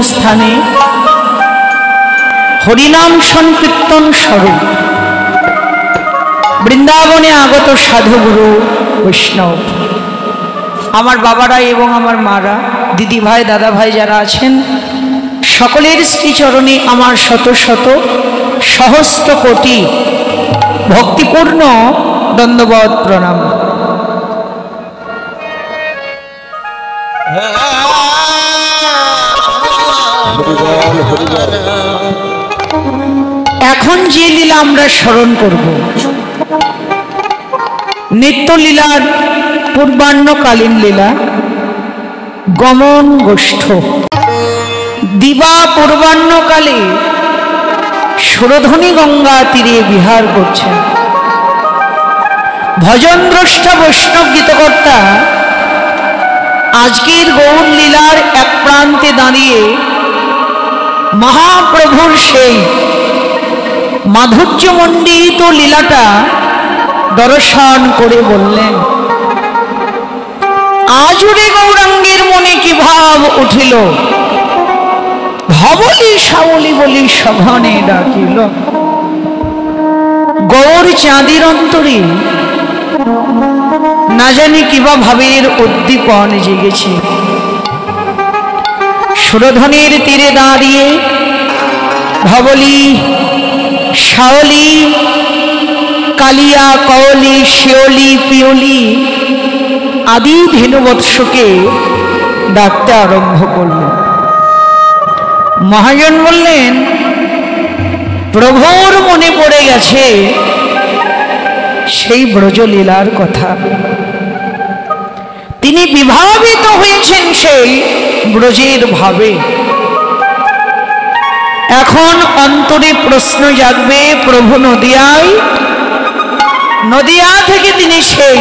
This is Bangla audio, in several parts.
স্থানে হরিনাম সংকীর্তন স্বরূপ বৃন্দাবনে আগত সাধুগুরু বৈষ্ণব আমার বাবারা এবং আমার মারা, দিদি ভাই, দাদা ভাই যারা আছেন, সকলের শ্রীচরণে আমার শত শত সহস্র কোটি ভক্তিপূর্ণ দণ্ডবৎ প্রণাম। এখন যে লীলা আমরা স্মরণ করব, নিত্যলীলার পূর্বাহ্নকালীন লীলা গমন গোষ্ঠ। দিবা পূর্বাহ্নকালে সুরধ্বনি গঙ্গা তীরে বিহার করছেন ভজন দ্রষ্টা বৈষ্ণব গীতকর্তা। আজকের গৌর লীলার এক প্রান্তে দাঁড়িয়ে মহাপ্রভুর সেই মাধুর্যমণ্ডিত লীলাটা দর্শন করে বললেন, আজুরে গৌরাঙ্গের মনে কি ভাব উঠিল, ভবলি সাবলি বলি সঘনে ডাকিল। গৌর চাঁদের অন্তরে না জানি কিবা ভাবের উদ্দীপন জেগেছে। সুরধনের তীরে দাঁড়িয়ে ভবলি, শাওলি, কালিয়া, কওলি, শিওলি, পিওলি আদি ধেনুবৎসকে ডাকতে আরম্ভ করল। মহাজন বললেন, প্রভুর মনে পড়ে গেছে সেই ব্রজলীলার কথা। তিনি বিভাবিত হয়েছেন সেই ব্রজের ভাবে। এখন অন্তরে প্রশ্ন জাগবে, প্রভু নদিয়ায়, নদিয়া থেকে তিনি সেই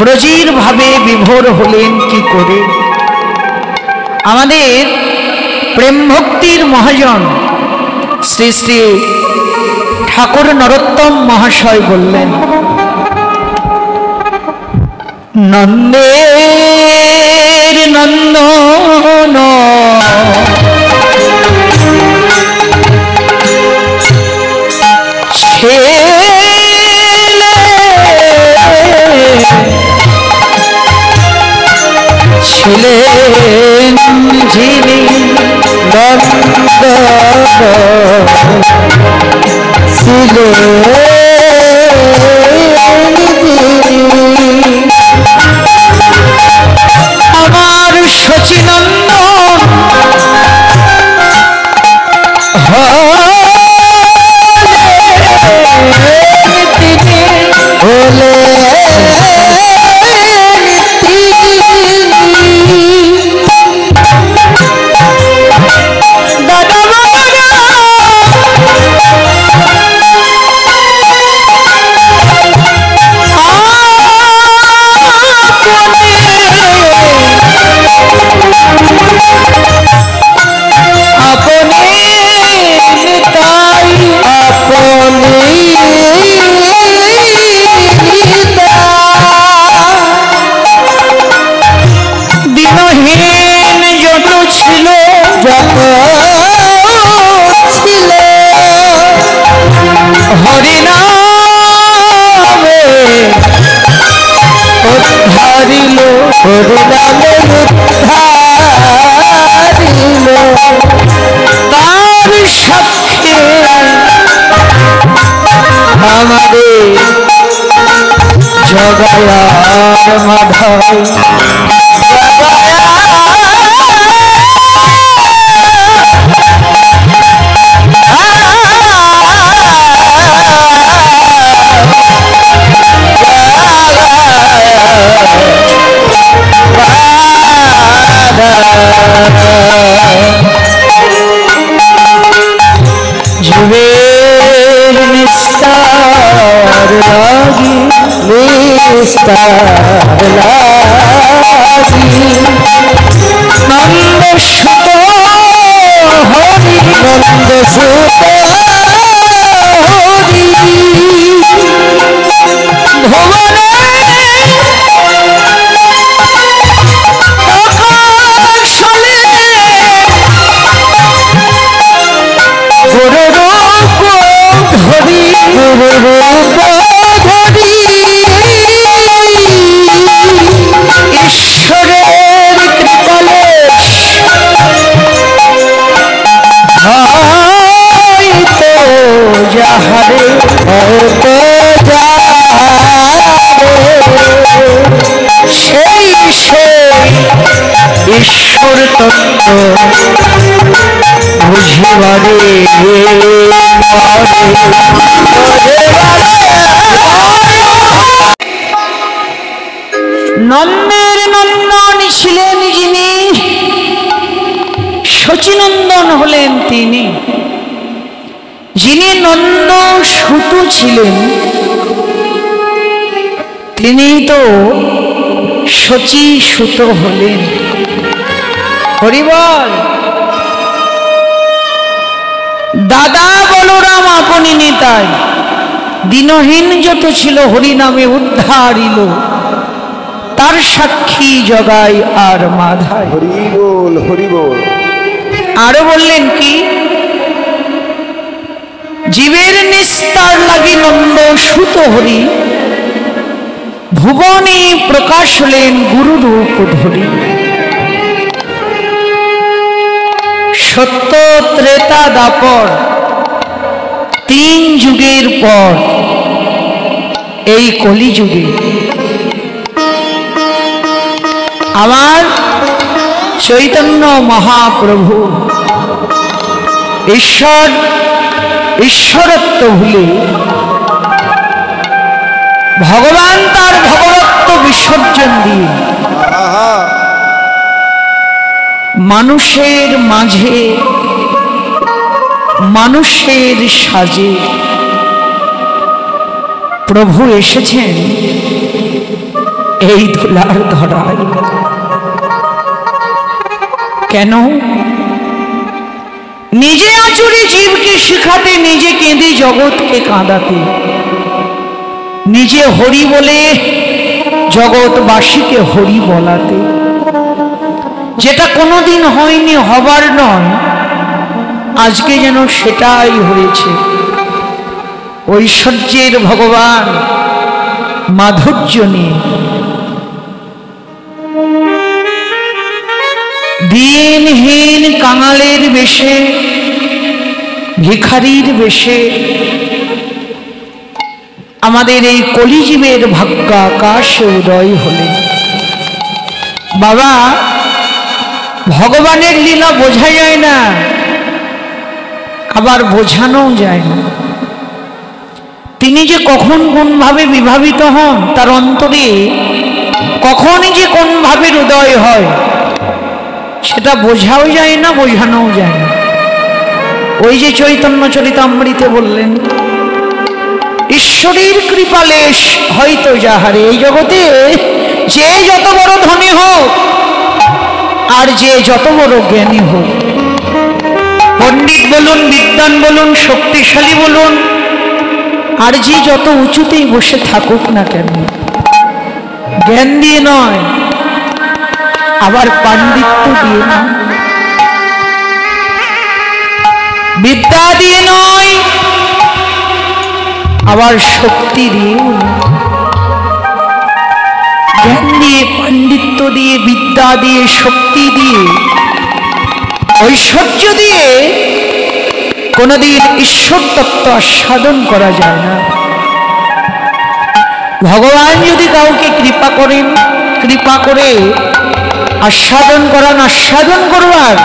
ব্রজের ভাবে বিভোর হলেন কি করে? আমাদের প্রেম ভক্তির মহাজন শ্রী শ্রী ঠাকুর নরোত্তম মহাশয় বললেন, নন্দের নন্দন ছিলেন যিনি আমার শচীনন্দন তিনি হলে তার সাক্ষী আমাদের জগয়ার মাধব জীবের নিস্তার লাগি, নিস্তার লাগি নন্দ সুত হরি, নন্দ সুত হরি ভুবনে আকাশলে বুঝিবারে নন্দের নন্দন ছিলেন যিনি, শচীনন্দন হলেন তিনি। যিনি নন্দ সুত ছিলেন তিনি তো শচী সুত হলেন। হরিবল। দাদা বলরাম আপনি নিতাই, দিনহীন যত ছিল হরিনামে উদ্ধারিল, তার সাক্ষী জগাই আর মাধায়। হরিবল হরিবল। আরো বললেন কি, জীবের নিস্তার লাগি নন্দ সুত হরি, ভুবনে প্রকাশ হলেন গুরু রূপ ধরি। সত্য ত্রেতা দাপর 3 যুগের পর এই কলিযুগে আমার চৈতন্য মহাপ্রভু ঈশ্বরত্ব ভুলে ভগবান তার ভগবত্ব বিসর্জন দিয়ে মানুষের মাঝে মানুষের সাজে প্রভু এসেছেন এই ধুলার ধরায়। কেন? নিজে আচুরি জীবকে শিখাতে, নিজে কেঁদে জগৎকে কাঁদাতে, নিজে হরি বলে জগৎবাসীকে হরি বলাতে। যেটা কোনোদিন হয়নি, হবার নয়, আজকে যেন সেটাই হয়েছে। ঐশ্বর্যের ভগবান মাধুর্য নিয়ে দিনহীন কাঙালের বেশে, ভিখারির বেশে আমাদের এই কলিজীবের ভাগ্য আকাশে উদয় হলেন। বাবা, ভগবানের লীলা বোঝা যায় না, আবার বোঝানো যায় না। তিনি যে কখন কোন ভাবে বিভাবিত হন, তার অন্তরে কখনই যে কোন ভাবে উদয় হয়, সেটা বোঝাও যায় না, বোঝানোও যায় না। ওই যে চৈতন্য চরিতামৃতে বললেন, ঈশ্বরের কৃপালেশ হয়তো যাহারে। এই জগতে যে যত বড় ধনী হোক আর যে যত বড় জ্ঞানী হোক, পণ্ডিত বলুন, বিদ্বান বলুন, শক্তিশালী বলুন, আর যে যত উঁচুতেই বসে থাকুক না কেন, জ্ঞান দিয়ে নয়, আবার পাণ্ডিত্য দিয়ে নয়, বিদ্যা দিয়ে নয়, আবার শক্তি দিয়ে, জ্ঞান দিয়ে, পাণ্ডিত্য দিয়ে, বিদ্যা দিয়ে, শক্তি দিয়ে, ঐশ্বর্য দিয়ে কোনদিন ঈশ্বর তত্ত্ব আস্বাদন করা যায় না। ভগবান যদি কাউকে কৃপা করেন, কৃপা করে আস্বাদন করান, আস্বাদন করবার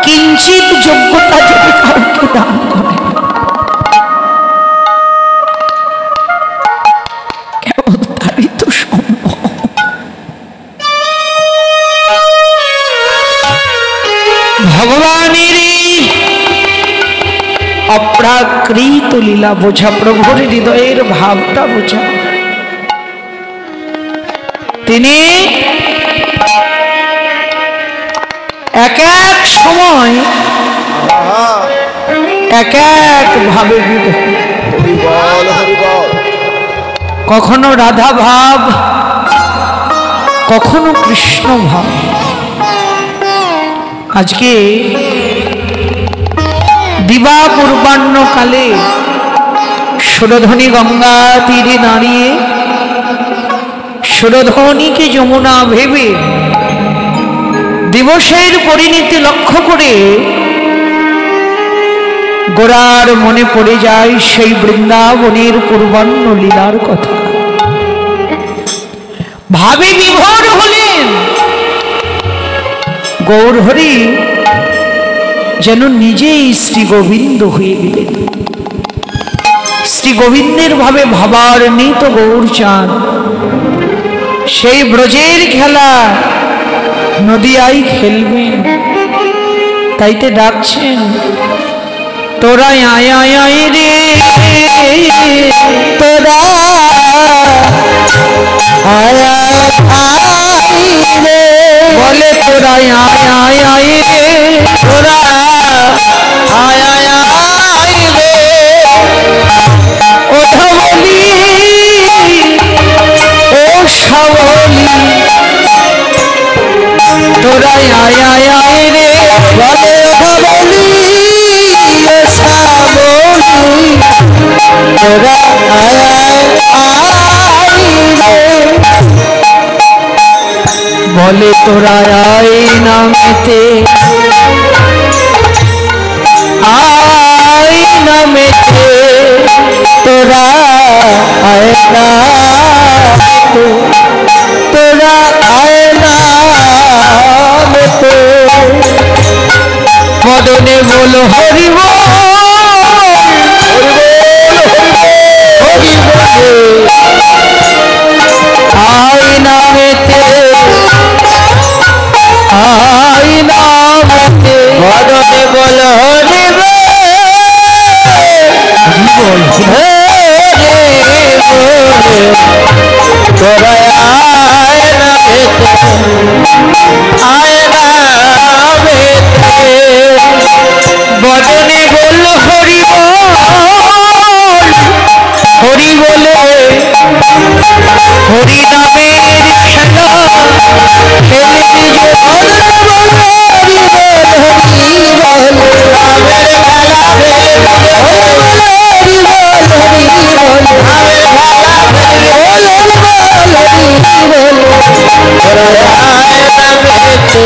কিঞ্চিত যোগ্যতা যদি কাউকে দান করেন, কেবল তারই তো সম্ভব। ভগবানের অপ্রাকৃত লীলা বোঝা, প্রভুর হৃদয়ের ভাবটা বোঝা। তিনি এক এক সময় এক এক ভাবে কখনো রাধা ভাব, কখনো কৃষ্ণ ভাব। আজকে দিবা পূর্বাহ্ন কালে সুরধ্বনি গঙ্গা তীরে দাঁড়িয়ে সুরধ্বনিকে যমুনা ভেবে দিবসের পরিণতি লক্ষ্য করে গোরার মনে পড়ে যায় সেই বৃন্দাবনের পূর্বাহ্ন লীলার কথা। ভাবে বিভোর হলেন, গৌরহরি যেন নিজেই শ্রী গোবিন্দ হয়ে গেলেন। শ্রী গোবিন্দের ভাবে ভাবার নেই তো গৌরচাঁদ সেই ব্রজের খেলা নদিয়ায় খেলবেন, তাইতে ডাকছেন তোরা আয় আয় আয় রে, তোরা আয় আয় রে, বলে তোরা আয় আয় আয় রে, তোরা আয় আয় আয় রে, ও ধবলি ও শাবলি, তোরা আয় আয় আয় রে, বলে ও ধবলি ও শাবলি, তোরা আয় আয় রে, বলে তোরা আয় নামেতে, আয় নামেতে, তোরা আয় নামেতে, তোরা আয় নামেতে, মদনে বলো হরি বল, হরি বল, আয় নামেতে, আয় নামেতে, মদনে বলো হরি বল, তোরা আয় নামেতে, আয় নামেতে, বদনে বল হরি বল, হরি বলে হরি নামের খেলা খেলে নিজ হরি বল, হরি বল, নামের খেলা খেলে হরি বল, হরি বল, নামের খেলা খেলে হরি বল, তোরা আয় নামেতে,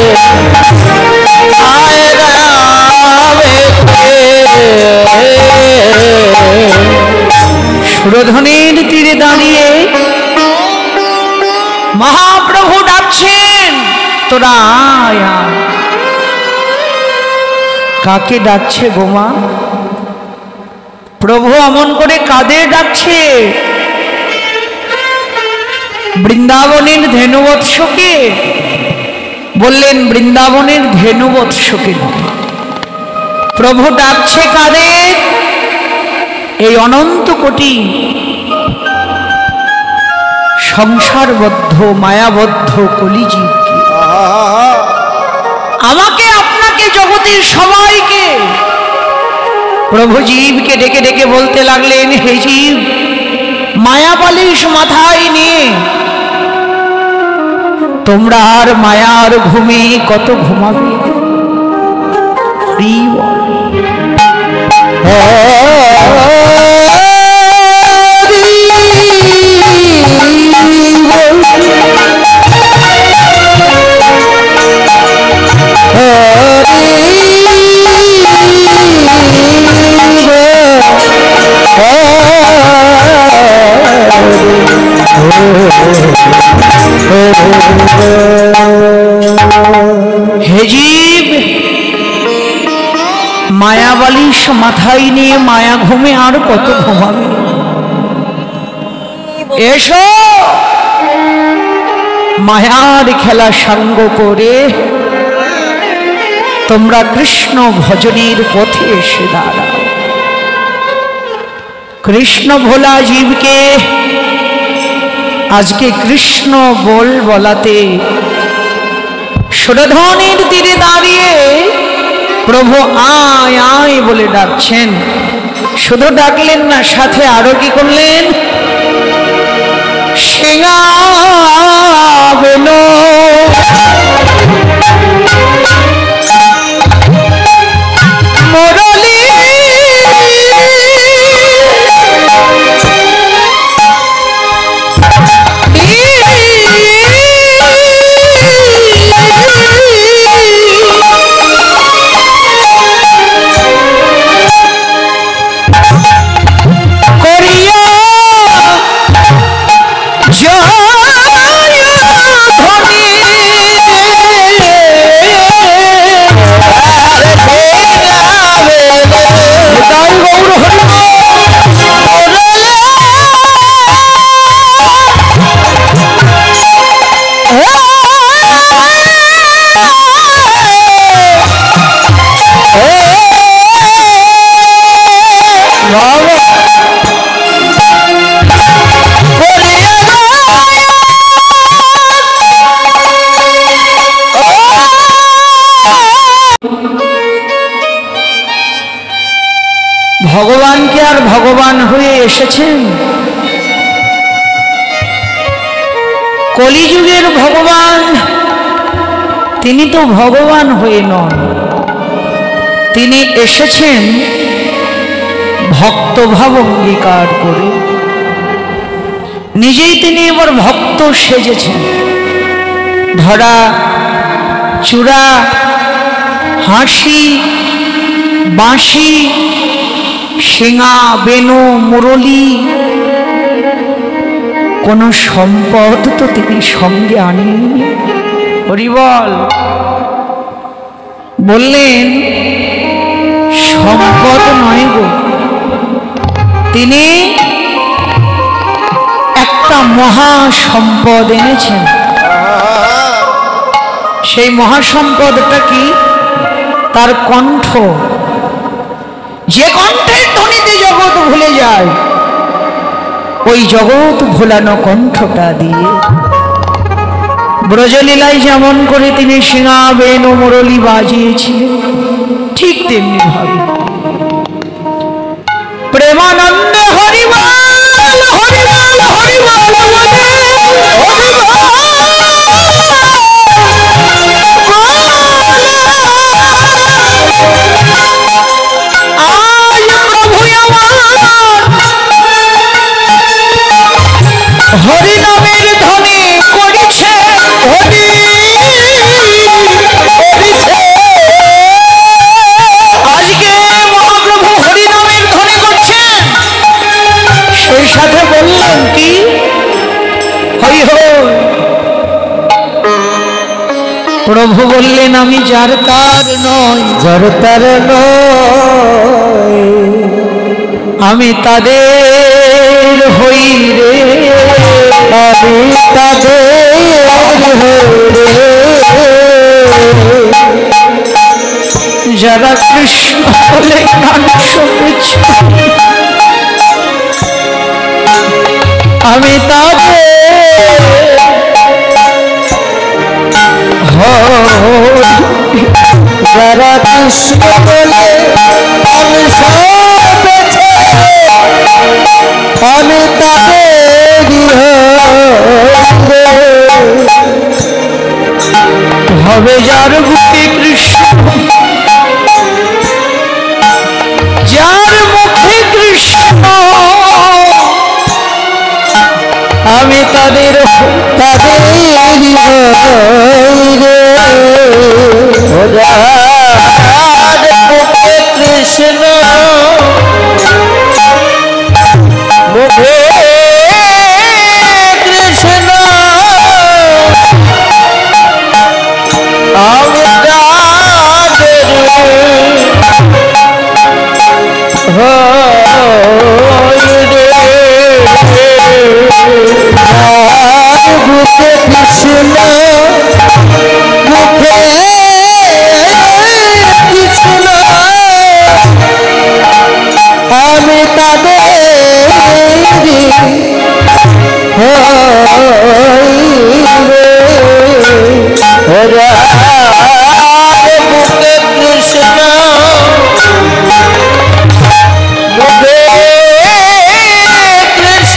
আয় নামেতে। সুরধনের তীরে দাঁড়িয়ে মহাপ্রভু ডাকছেন তোরা আয় আয়। কাকে ডাকছে গোমা? প্রভু অমন করে কাদের ডাকছে? বৃন্দাবনের ধেনুবৎসকে। বললেন বৃন্দাবনের ধেনুবৎসকে প্রভু ডাকছে কাদের? এই অনন্ত কোটি সংসারবদ্ধ মায়াবদ্ধ কলিজীবকে, আমাকে আপনাকে জগতের সবাইকে। প্রভু জীবকে ডেকে ডেকে বলতে লাগলেন, হে জীব, মায়া বালিশ মাথায় নিয়ে তোমরা আর মায়ার ঘুমে কত ঘুমাবে? হে জীব, মায়া বালিশ মাথায় নিয়ে মায়া ঘুমে আর কত ঘুমাবে? এসো মায়ার খেলা সাঙ্গ করে তোমরা কৃষ্ণ ভজনের পথে এসে দাঁড়াও। কৃষ্ণ ভোলা জীবকে আজকে কৃষ্ণ বল বলাতে সুরধনের তীরে দাঁড়িয়ে প্রভু আয় আয় বলে ডাকছেন। শুধু ডাকলেন না, সাথে আরো কি করলেন? সিংহাবেন মুরলী জয় ধ্বনি ভগবানকে আর ভগবান হয়ে এসেছেন? কলিযুগের ভগবান তিনি তো ভগবান হয়ে নন, তিনি এসেছেন ভক্তভাব অঙ্গীকার করে। নিজেই তিনি এবার ভক্ত সেজেছেন। ধরা চূড়া, হাসি, বাঁশি, শিঙা, বেনু, মুরলি, কোন সম্পদ তো তিনি সঙ্গে আনেননি। হরিবল বললেন সম্পদ নয় গো, তিনি একটা মহা সম্পদ এনেছেন। সেই মহাসম্পদটা কি? তার কণ্ঠ। যে কণ্ঠের ধ্বনিতে জগৎ ভুলে যায়, ওই জগৎ ভোলানো কণ্ঠটা দিয়ে ব্রজলীলায় যেমন করে তিনি শিঙা, বেনু, মুরলি বাজিয়েছিলেন, ঠিক তেমনি ভাবে প্রেমানন্দে হরিবল হরিবল হরিবল বলে হরি নামের ধ্বনি করিছে, হরি আজকে মহাপ্রভু হরি নামের ধ্বনি করছেন। সেই সাথে বললেন কি, হই হই। প্রভু বললেন আমি যার তার নয়, যার তার নয়, আমি তাদের হই রে, আমি তাদের হই রে, যারা কৃষ্ণ বলে গান শুনেছে, আমি তাদের হই, যারা কৃষ্ণ বলে আমি আমি তাদেরই হবে, যার বুকে কৃষ্ণ, যার মুখে কৃষ্ণ, আমি তাদের তাদেরই যার মুখে কৃষ্ণ, মুখে কৃষ্ণ, আমি তাদের হই রে, যার বুকে কৃষ্ণ, মুখে কৃষ্ণ, আমি তাদের বুকে কৃষ্ণ, মুখে কৃষ্ণ,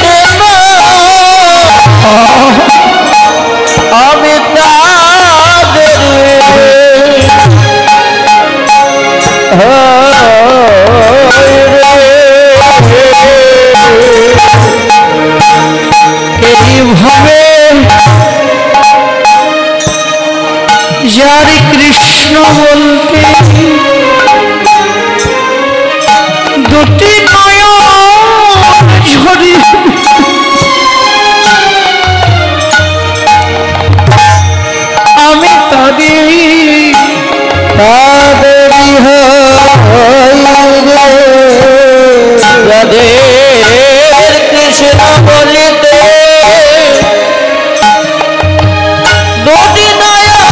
আমি তাদের এইভাবে যার কৃষ্ণ বলতে দুটি নয়ন ঝরি, আমি তাদেরই হই রে, যাদের কৃষ্ণ বলিতে দুটি নয়ন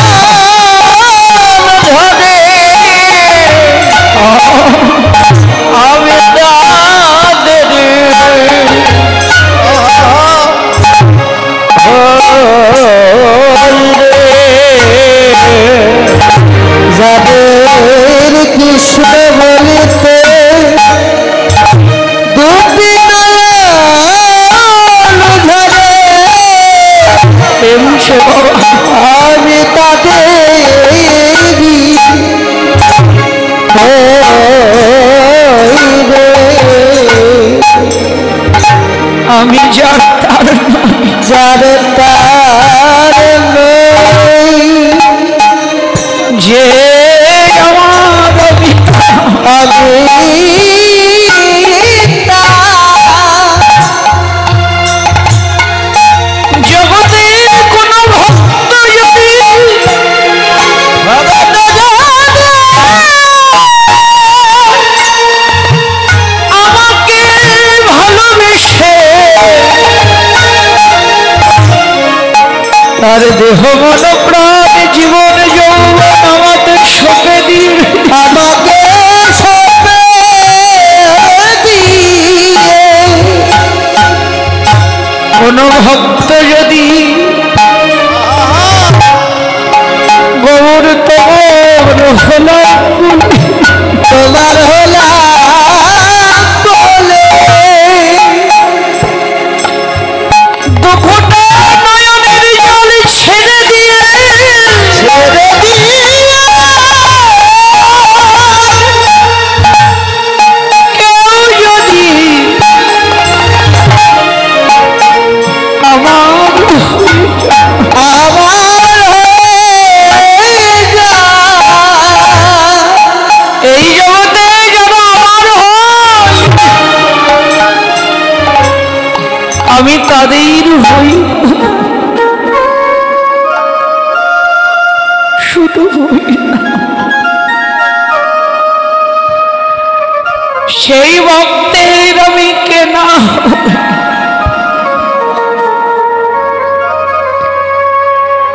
ঝরে, তার দেহ মন প্রাণ জীবন যৌবন আমাকে সঁপে দিয়ে কোন ভক্ত যদি গৌর তোমার হলা বলে দুঃখটা নয়নের জল ছেড়ে দিয়ে কেউ যদি এই জগতে যেন আমার হয় আমি তাদের হই শুধু হই না সেই ভক্তের আমি কেনা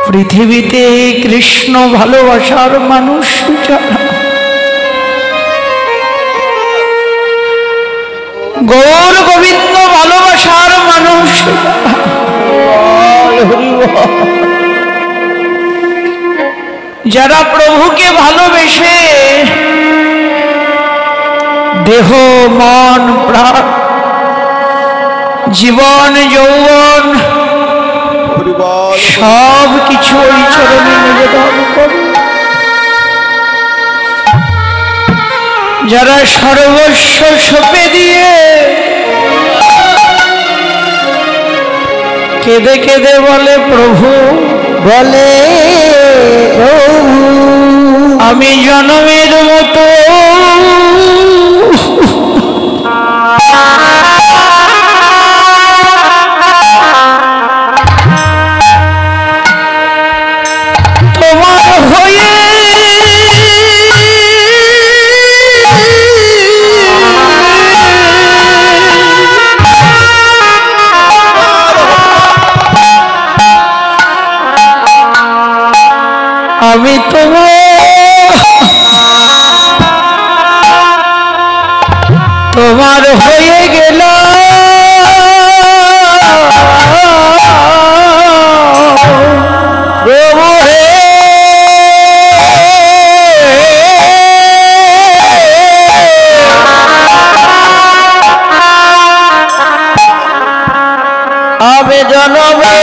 পৃথিবীতে কৃষ্ণ ভালোবাসার মানুষ যারা গৌর গোবিন্দ ভালোবাসার মানুষ যারা প্রভুকে ভালোবেসে দেহ মন প্রাণ জীবন যৌবন সব কিছু ওই চরণে নিবেদন করে যারা সর্বস্ব সঁপে দিয়ে কেঁদে কেঁদে বলে প্রভু বলে আমি জনমের মতো আমি তোমার হয়ে গেলাম প্রভু হে আমি জনমে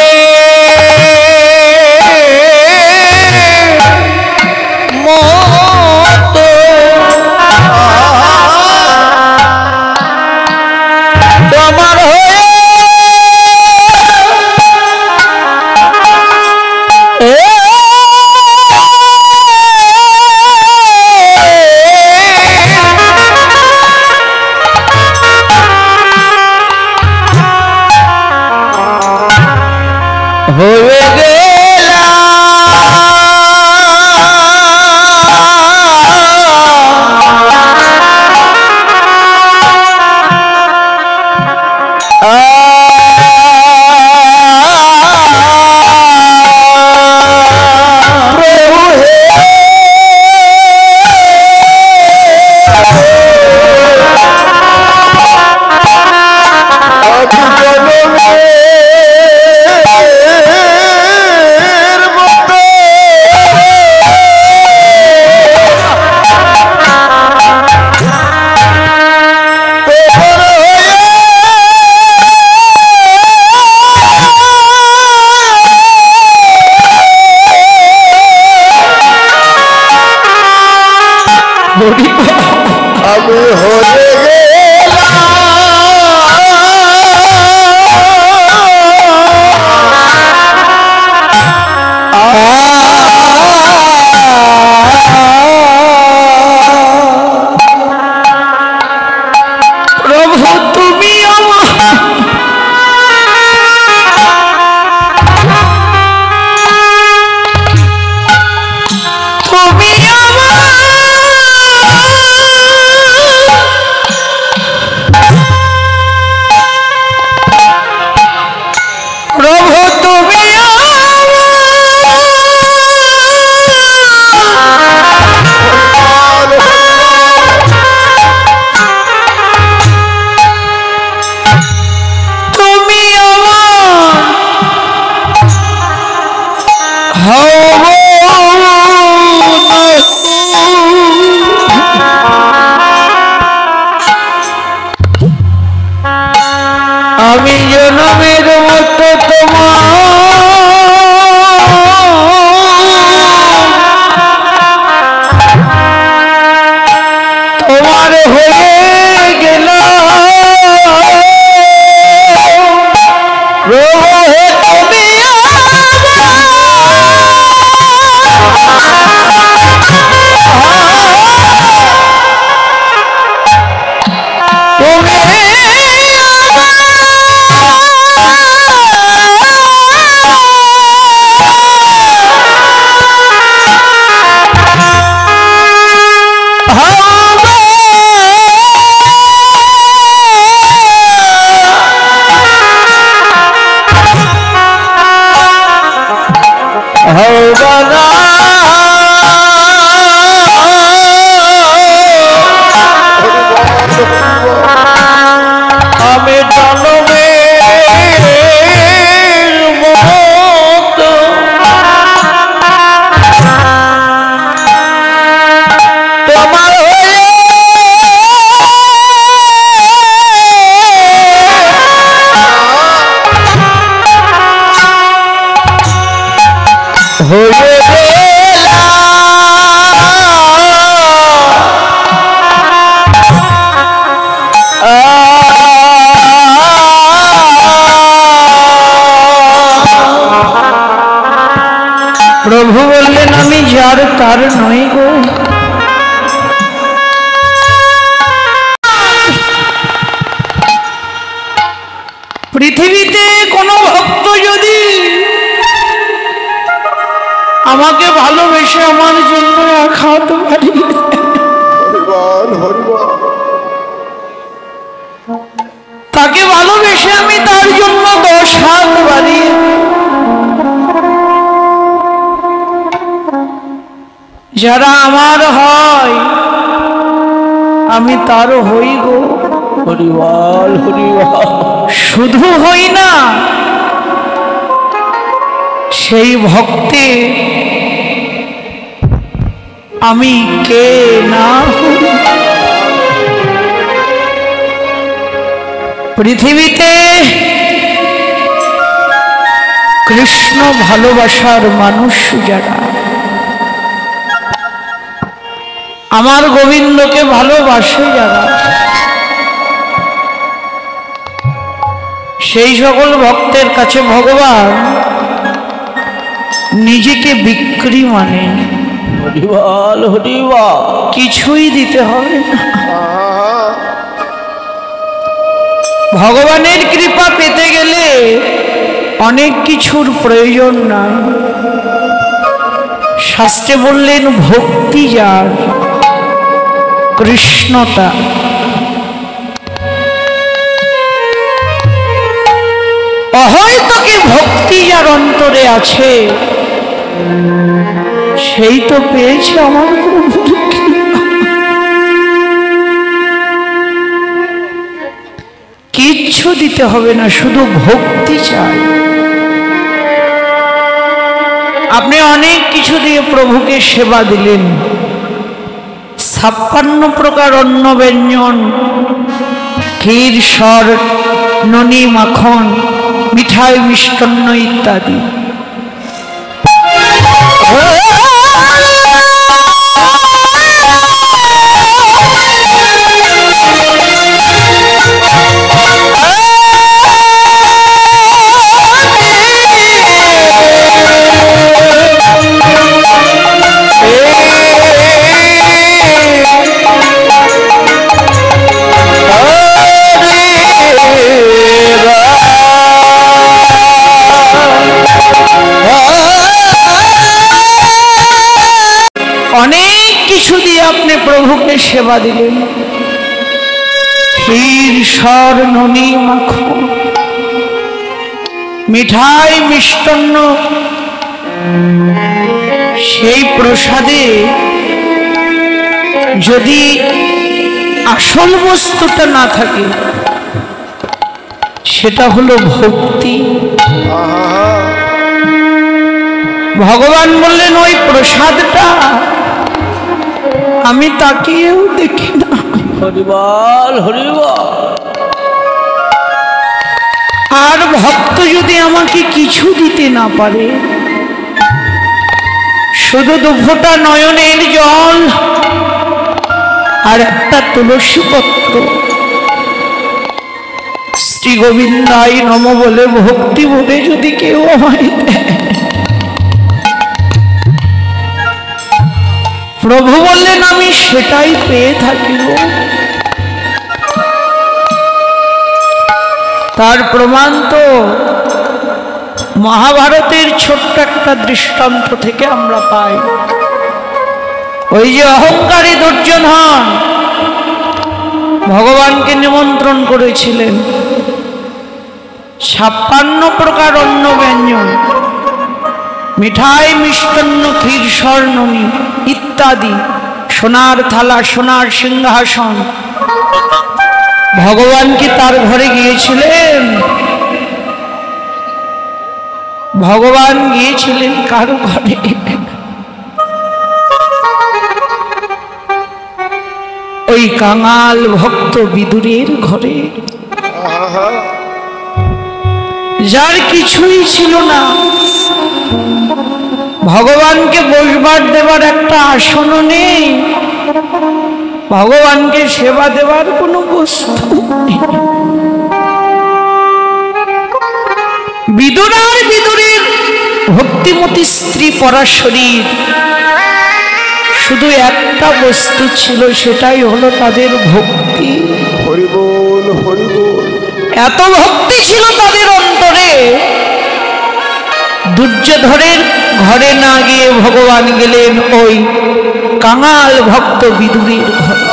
হয়ে আমি হয়ে প্রভু তুমি তুমি হয়ে গেল প্রভু হে তুমি প্রভু বললেন আমি যার তার নই গো। পৃথিবীতে কোনো ভক্ত যদি আমাকে ভালোবেসে আমার জন্য এক হাত বাড়িয়ে তাকে ভালোবেসে আমি তার জন্য 10 হাত বাড়িয়ে যারা আমার হয় আমি তার হই গো। হরিবল হরিবল। শুধু হই না, সেই ভক্তে আমি কে না হই। পৃথিবীতে কৃষ্ণ ভালোবাসার মানুষ যারা আমার গোবিন্দকে ভালোবাসে যারা, সেই সকল ভক্তের কাছে ভগবান নিজেকে বিক্রি মানে হরিবল হরিবল, কিছুই দিতে হবে না। ভগবানের কৃপা পেতে গেলে অনেক কিছুর প্রয়োজন নাই। শাস্ত্রে বললেন ভক্তি যার কৃষ্ণতা। হয়তো কি ভক্তি যার অন্তরে আছে সেই তো পেয়েছে আমার প্রভুর কৃপা। কিচ্ছু দিতে হবে না, শুধু ভক্তি চাই। আপনি অনেক কিছু দিয়ে প্রভুকে সেবা দিলেন, 56 প্রকার অন্ন ব্যঞ্জন, ক্ষীর সর ননি মাখন মিঠাই মিষ্টান্ন ইত্যাদি। অনেক কিছু দিয়ে আপনি প্রভুকে সেবা দিলেন, ক্ষীর সর ননি মাখন মিঠাই মিষ্টান্ন। সেই প্রসাদে যদি আসল বস্তুটা না থাকে সেটা হলো ভক্তি। ভগবান বললেন ওই প্রসাদটা আমি তাকিয়েও দেখি না। হরিবল হরিবল। আর ভক্ত যদি আমাকে কিছু দিতে না পারে, শুধু 2 ফোঁটা নয়নের জল আর একটা তুলসী পত্র। শ্রী গোবিন্দাই নম বলে ভক্তি বোধে যদি কেউ আমায় দেয়, প্রভু বললেন আমি সেটাই পেয়ে থাকিব। তার প্রমাণ তো মহাভারতের ছোট্ট একটা দৃষ্টান্ত থেকে আমরা পাই। ওই যে অহংকারী দুর্যোধন ভগবানকে নিমন্ত্রণ করেছিলেন 56 প্রকার অন্ন ব্যঞ্জন, মিঠাই মিষ্টান্ন ক্ষীর স্বর্ণনী ইত্যাদি, সোনার থালা সোনার সিংহাসন। ভগবান কি তার ঘরে গিয়েছিলেন? ভগবান গিয়েছিলেন কারো ঘরে? ওই কাঙাল ভক্ত বিদুরের ঘরে, যার কিছুই ছিল না, ভগবানকে বসবার দেবার একটা আসনও নেই, ভগবানকে সেবা দেবার কোনো বস্তু নেই। বিদুর আর বিদুরের ভক্তিমতী স্ত্রী পরাশরীর শুধু একটা বস্তু ছিল, সেটাই হলো তাদের ভক্তি। হরি বল হরি বল। এত ভক্তি ছিল তাদের অন্তরে, দুর্যোধনের ঘরে না গিয়ে ভগবান গেলেন ওই কাঙাল ভক্ত বিদুরের ঘরে।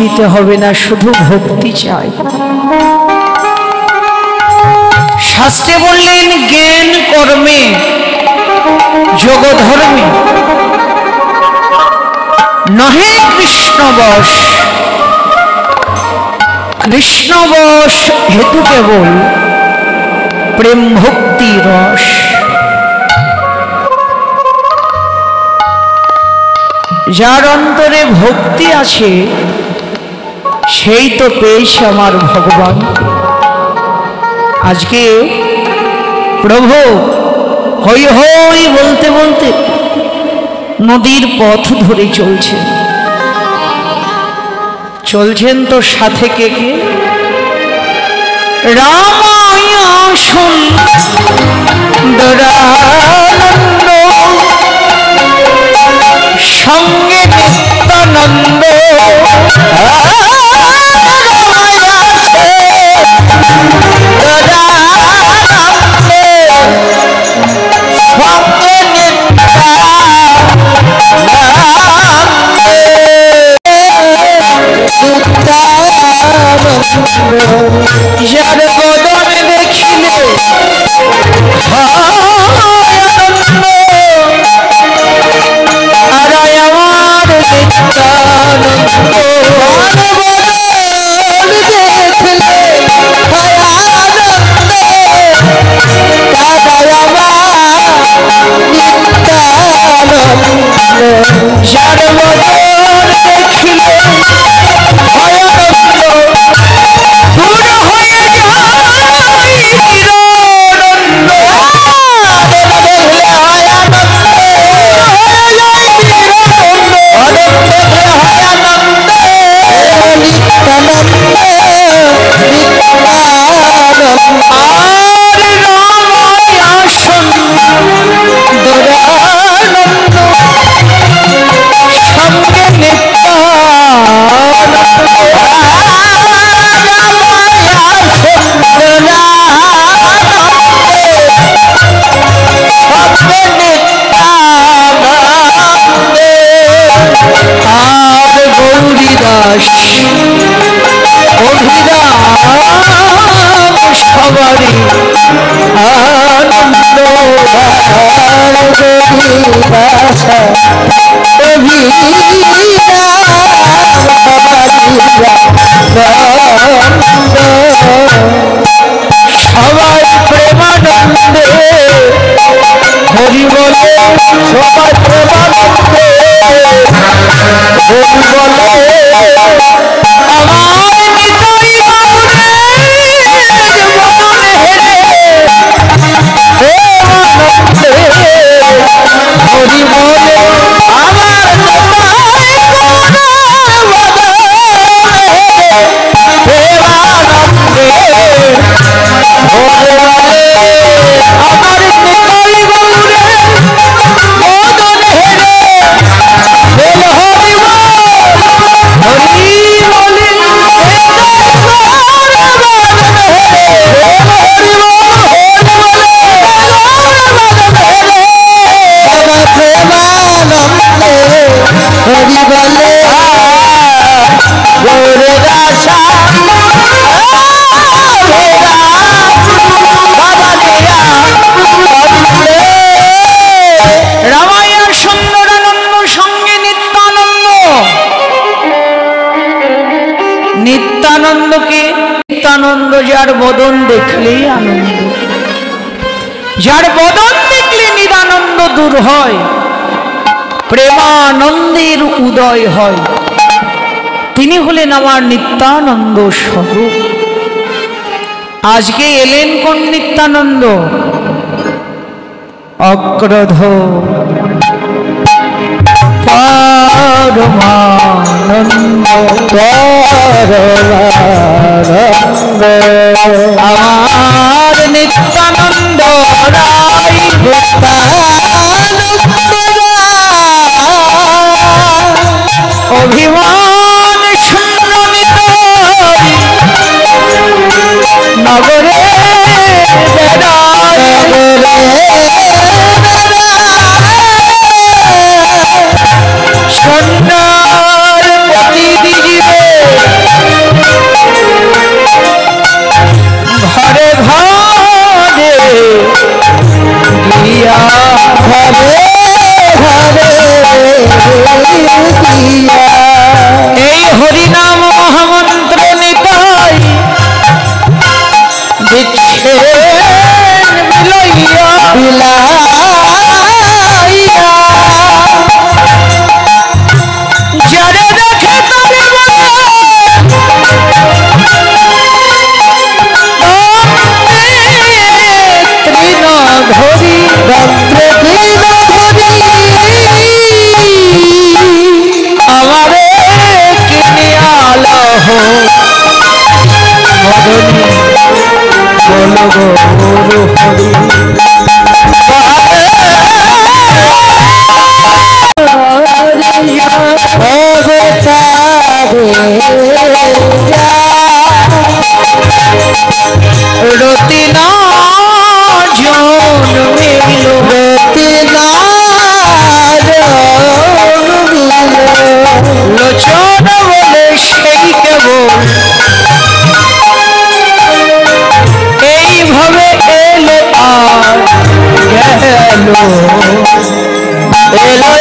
দিতে হবে না, শুধু ভক্তি চাই। শাস্ত্রে বললেন জ্ঞান কর্মে যোগ ধর্মে নহে কৃষ্ণবশ, কৃষ্ণবশ হেতু কেবল প্রেম ভক্তি রস। যার অন্তরে ভক্তি আছে সেই তো পেয়েছে আমার ভগবান। আজকে প্রভু হই হই বলতে বলতে নদীর পথ ধরে চলছেন তো সাথে কে কে? রামায়ণ সুন্দরানন্দ সঙ্গে নিত্যানন্দ, যার বদন দেখিলে আর আমার নিত্যানন্দ, যার বদন দেখিলে সবারই আনন্দ সবাই প্রেমানন্দে হরি বলে, সবাই প্রেমানন্দে হরি বলে। আমার নিতাই বাবুরে নিত্যানন্দকে, নিত্যানন্দ যার বদন দেখলেই আনন্দ, যার বদন দেখলে নিরানন্দ দূর হয়, প্রেমানন্দের উদয় হয়, তিনি হলেন আমার নিত্যানন্দ স্বরূপ। আজকে এলেন কোন নিত্যানন্দ? অক্রধ পরমানন্দ, আমার নিত্যানন্দ রায়, অভিমান শূন্য নিতাই নগরে সন্ন্যার প্রতিদিবে ঘরে ঘরে গিয়া, ঘরে ঘরে গিয়া এই হরিনাম মহামন্ত্র নিতাই দিচ্ছেন বিলাইয়া বিলাইয়া, যারে দেখে তবে তৃণ ধরি আমারে কিনে আলহ মদনী বলো গৌর হরি। রতিনা জন্মিল, রতিনা লোচন বলে সেই কেবল এইভাবে এলো আর গেল, এলো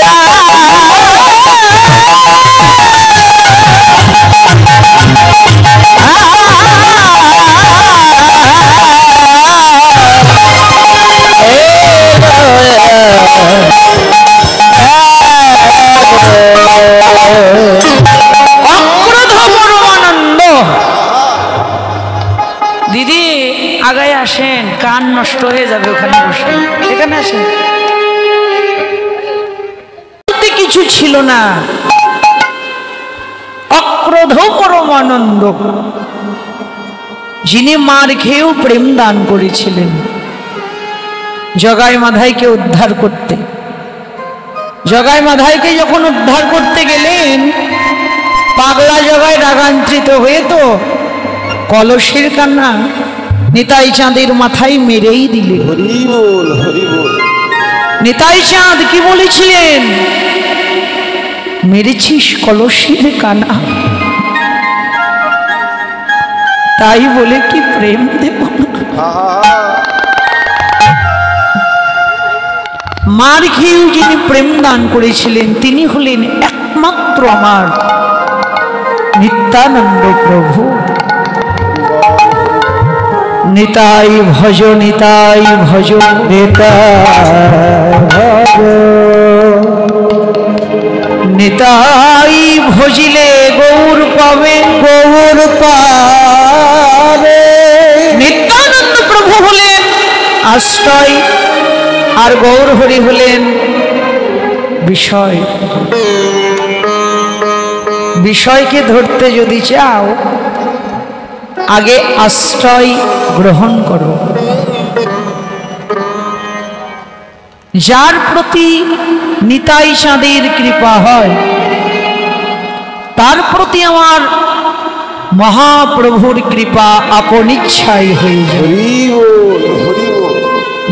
অক্রধ পরমানন্দ। দিদি আগায় আসেন, কান নষ্ট হয়ে যাবে ওখানে বসে, এখানে আসেন। কিছু ছিল না, অক্রধ পরমানন্দ যিনি মার খেয়েও প্রেম দান করেছিলেন জগাই মাধাইকে উদ্ধার করতে। জগাই মাধাইকে যখন উদ্ধার করতে গেলেন, পাগলা জগাই রাগান্বিত হয়ে তো কলসের কান্না নিতাই চাঁদের মাথায় মেরেই দিলে। হরি বল, হরি বল। নিতাই চাঁদ কি বলেছিলেন? মেরেছিস কলসের কানা, তাই বলে কি প্রেম দেব না? মার খেয়েও যিনি প্রেম দান করেছিলেন তিনি হলেন একমাত্র আমার নিত্যানন্দ প্রভু। নিতাই ভজ, নিতাই ভজ, নিতাই ভজিলে গৌর পাবে, গৌর পাবে। নিত্যানন্দ প্রভু হলেন আশ্রয়, আর গৌর হরি হলেন বিষয়। বিষয়কে ধরতে যদি চাও আগে আশ্রয় গ্রহণ করো। যার প্রতি নিতাই চাঁদের কৃপা হয় তার প্রতি আমার মহাপ্রভুর কৃপা আপন ইচ্ছাই হয়ে যায়।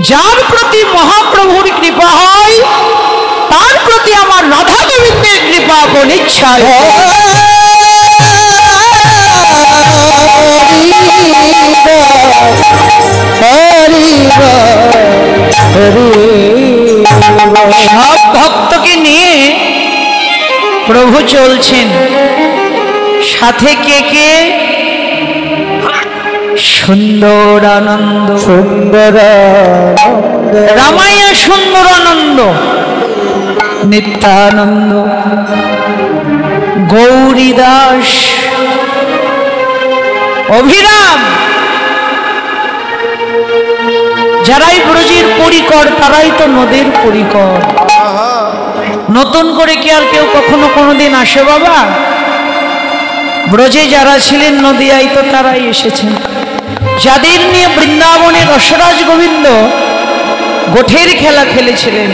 যার প্রতি মহাপ্রভুর কৃপা হয় তার প্রতি আমার রাধা গোবিন্দের কৃপা আপন ইচ্ছায় হয়। সব ভক্তকে নিয়ে প্রভু চলছেন, সাথে কে কে? সুন্দরানন্দ সুন্দর রামায়া সুন্দরানন্দ নিত্যানন্দ গৌরীদাস অভিরাম, যারাই ব্রজের পরিকর তারাই তো নদীর পরিকর। নতুন করে কি আর কেউ কখনো কোনোদিন আসে বাবা? ব্রজে যারা ছিলেন নদিয়ায় তো তারাই এসেছেন, যাদের নিয়ে বৃন্দাবনে রসরাজ গোবিন্দ গোঠের খেলা খেলেছিলেন।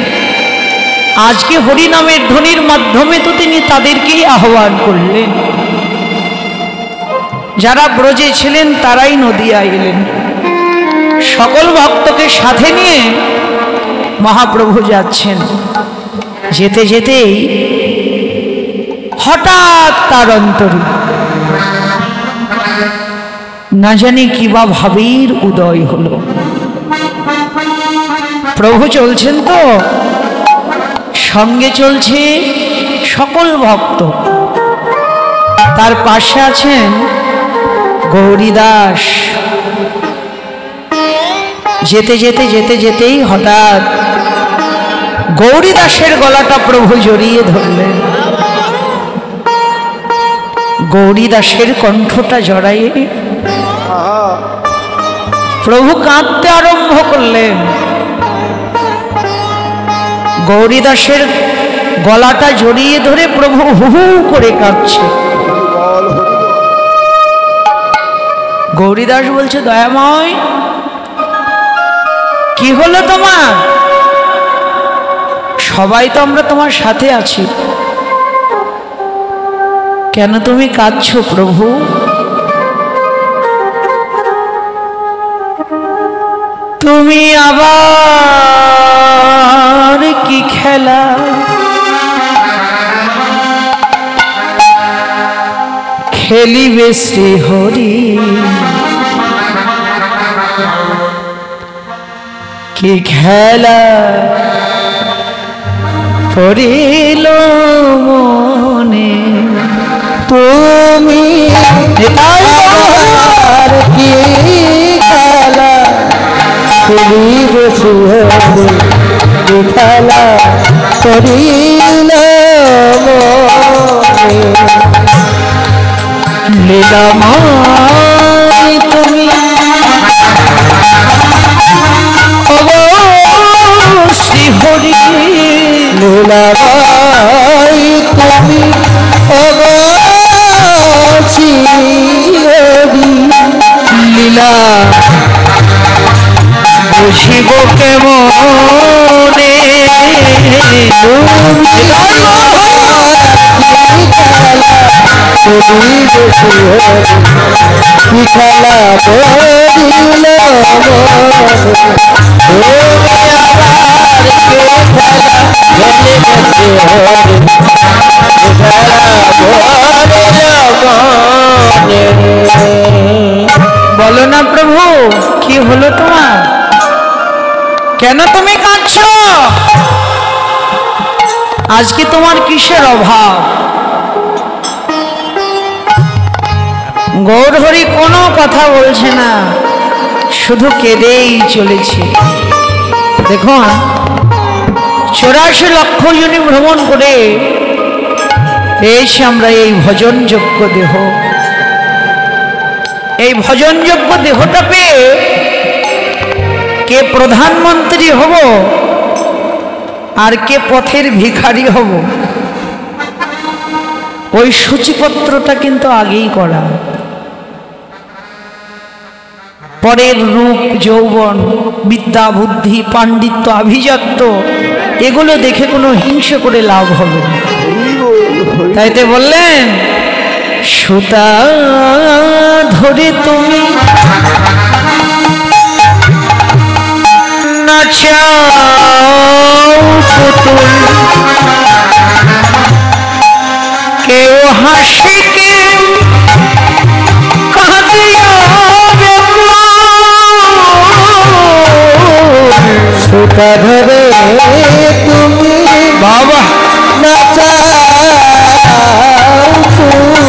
আজকে হরিনামের ধ্বনির মাধ্যমে তো তিনি তাদেরকেই আহ্বান করলেন। যারা ব্রজে ছিলেন তারাই নদিয়ায় এলেন। সকল ভক্তকে সাথে নিয়ে মহাপ্রভু যাচ্ছেন। যেতে যেতেই হঠাৎ তার অন্তরে না জানি কি বা ভাবের উদয় হলো। প্রভু চলছেন তো, সঙ্গে চলছে সকল ভক্ত, তার পাশে আছেন গৌরীদাস। যেতে যেতে যেতে যেতেই হঠাৎ গৌরীদাসের গলাটা প্রভু জড়িয়ে ধরলেন। গৌরীদাসের কণ্ঠটা জড়াইয়ে প্রভু কাঁদতে আরম্ভ করলেন। গৌরীদাসের গলাটা জড়িয়ে ধরে প্রভু হু হু করে কাঁদছে। গৌরীদাস বলছে, দয়াময় কি হলো তোমার? সবাই তো আমরা তোমার সাথে আছি, কেন তুমি কাঁদছো প্রভু? তুমি আবার কি খেলা খেলিবে শ্রী হরি? কি খেলা পড়িল মনে? তুমি আর কি খেলা খেলিবে সুহরে? কি খেলা করিল লীলাময় তুমি শ্রী হরি? লীলাময় তুমি অবশ্যি লীলা বুঝিব কেমনে? খেলা বলিল বলো না প্রভু, কি হলো তোমার? কেন তুমি কাঁদছো? আজকে তোমার কিসের অভাব? গৌরহরি কোনো কথা বলছে না, শুধু কেঁদেই চলেছে। দেখুন, 84 লক্ষ জনী ভ্রমণ করে পেয়েছি আমরা এই ভজনযোগ্য দেহ। এই ভজনযোগ্য দেহটা পেয়ে কে প্রধানমন্ত্রী হব আর কে পথের ভিখারি হব, ওই সূচিপত্রটা কিন্তু আগেই করা। পরের রূপ, যৌবন, বিদ্যা, বুদ্ধি, পাণ্ডিত্য, আভিজাত্য এগুলো দেখে কোনো হিংসে করে লাভ হবে না। তাইতে বললেন, সুতা ধরে তুমি নাচাও পুতুল, কেউ হাসি কেউ কাঁদিয়া বেকুল। সুতা ধরে তুমি বাবা নাচাও পুতুল,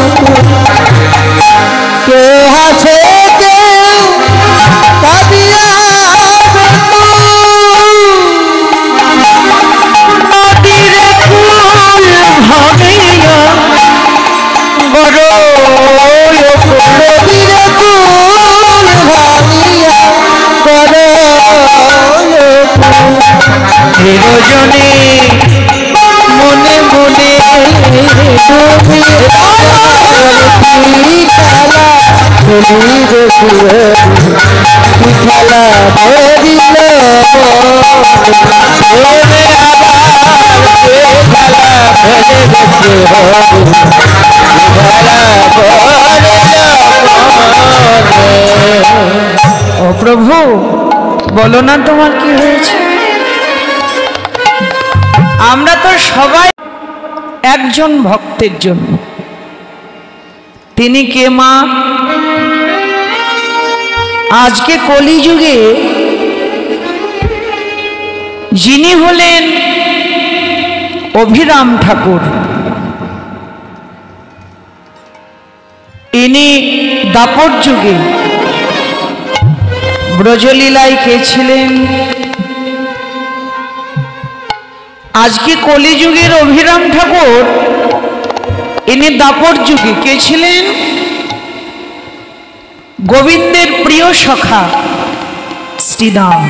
কেউ হাসে কেউ জনে মনে মনে তুমি খেলা খেলিবে খেলা ধরিল ও প্রভু বলো না তোমার কি হয়েছে? আমরা তো সবাই একজন ভক্তের জন্য। তিনি কে মা? আজকে কলিযুগে যিনি হলেন অভিরাম ঠাকুর, ইনি দাপর যুগে ব্রজলীলায় কে ছিলেন? আজকে কলিযুগের অভিরাম ঠাকুর, ইনি দাপর যুগে কে ছিলেন? গোবিন্দের প্রিয় সখা শ্রীদাম।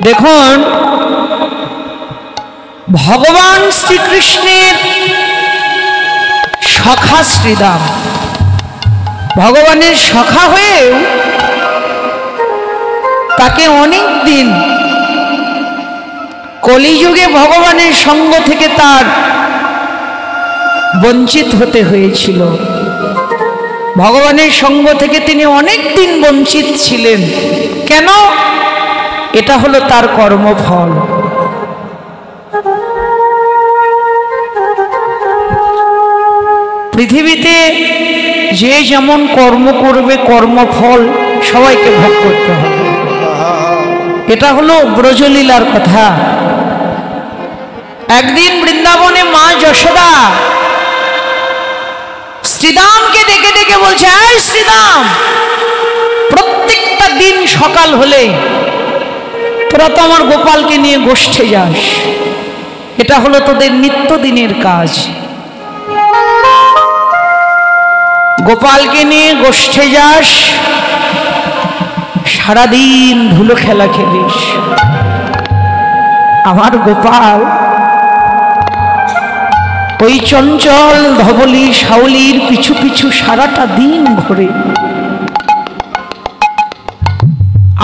দেখুন, ভগবান শ্রীকৃষ্ণের সখা শ্রীদাম, ভগবানের সখা হয়েও তাকে অনেক দিন কলিযুগে ভগবানের সঙ্গ থেকে তার বঞ্চিত হতে হয়েছিল। ভগবানের সঙ্গ থেকে তিনি অনেক দিন বঞ্চিত ছিলেন। কেন? এটা হলো তার কর্মফল। পৃথিবীতে যে যেমন কর্ম করবে কর্মফল সবাইকে ভোগ করতে হবে। এটা হলো ব্রজলীলার কথা। একদিন বৃন্দাবনে মা যশোদা শ্রীদামকে ডেকে ডেকে বলছে, এই শ্রীদাম, প্রত্যেকটা দিন সকাল হলে তোরা তো আমার গোপালকে নিয়ে গোষ্ঠে যাস, এটা হলো তোদের নিত্যদিনের কাজ। গোপালকে নিয়ে গোষ্ঠে যাস, সারাদিন ধুলো খেলা খেলিস। আমার গোপাল ওই চঞ্চল ধবলি শাওলির পিছু পিছু সারাটা দিন ঘোরে।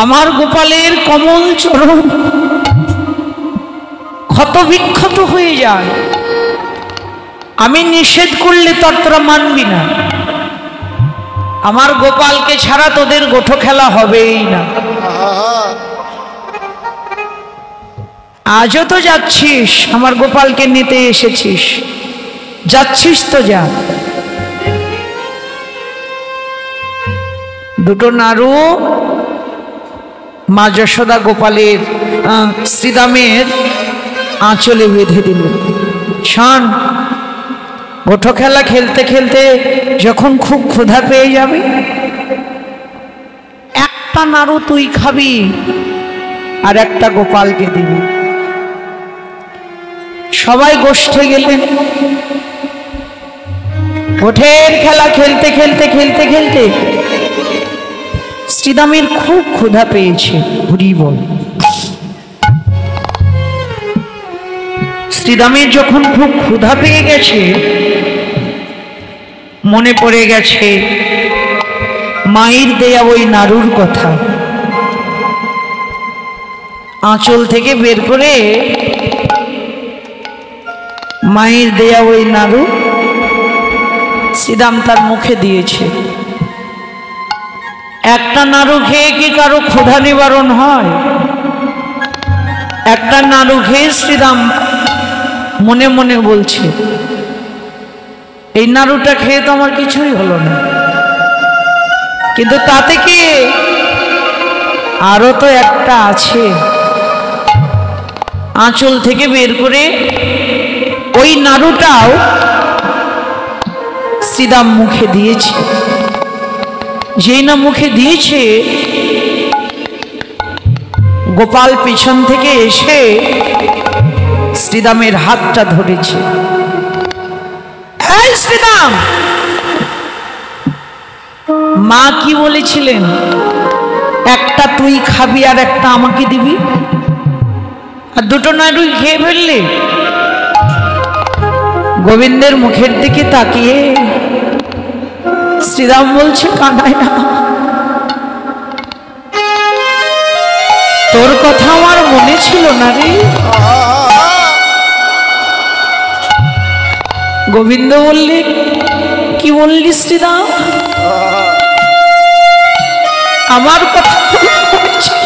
আমার গোপালের কমল চরণ ক্ষত বিক্ষত হয়ে যায়। আমি নিষেধ করলে তোরা মানবি না। আমার গোপালকে ছাড়া তোদের গোঠো খেলা হবেই না। আজও তো যাচ্ছিস, আমার গোপালকে নিতে এসেছিস, যাচ্ছিস তো যা। দুটো নাড়ু মা যশোদা গোপালের শ্রীদামের আঁচলে বেঁধে দিল। শোন, গোঠো খেলা খেলতে খেলতে যখন খুব ক্ষুধা পেয়ে যাবে, একটা নাড়ু তুই খাবি আর একটা গোপালকে দিবি। সবাই গোষ্ঠে গেলেন। গোঠের খেলা খেলতে খেলতে খেলতে খেলতে শ্রীদামের খুব ক্ষুধা পেয়েছে। হরি বল। শ্রীদামের যখন খুব ক্ষুধা পেয়ে গেছে, মনে পড়ে গেছে মায়ের দেয়া ওই নাড়ুর কথা। আঁচল থেকে বের করে মায়ের দেয়া ওই নাড়ু শ্রীদাম তার মুখে দিয়েছে। একটা নাড়ু খেয়ে কি কারো ক্ষুধা নিবারণ হয়? একটা নাড়ু খেয়ে শ্রীদাম মনে মনে বলছে, এই নাড়ুটা খেয়ে তো আমার কিছুই হলো না, কিন্তু তাতে কি আরো তো একটা আছে। আঁচল থেকে বের করে ওই নাড়ুটাও শ্রীদাম মুখে দিয়েছে। যেই না মুখে দিয়েছে, গোপাল পিছন থেকে এসে শ্রীদামের হাতটা ধরেছে। এই শ্রীদাম, মা কি বলেছিলেন? একটা তুই খাবি আর একটা আমাকে দিবি। আর দুটো নাড়ু খেয়ে ফেললে। গোবিন্দের মুখের দিকে তাকিয়ে শ্রীরাম বলছে, কাঁদায় না, তোর কথা আমার মনে ছিল না রে। গোবিন্দ বললে, কি বললি শ্রীরাম? আমার কথা মনে ছিল।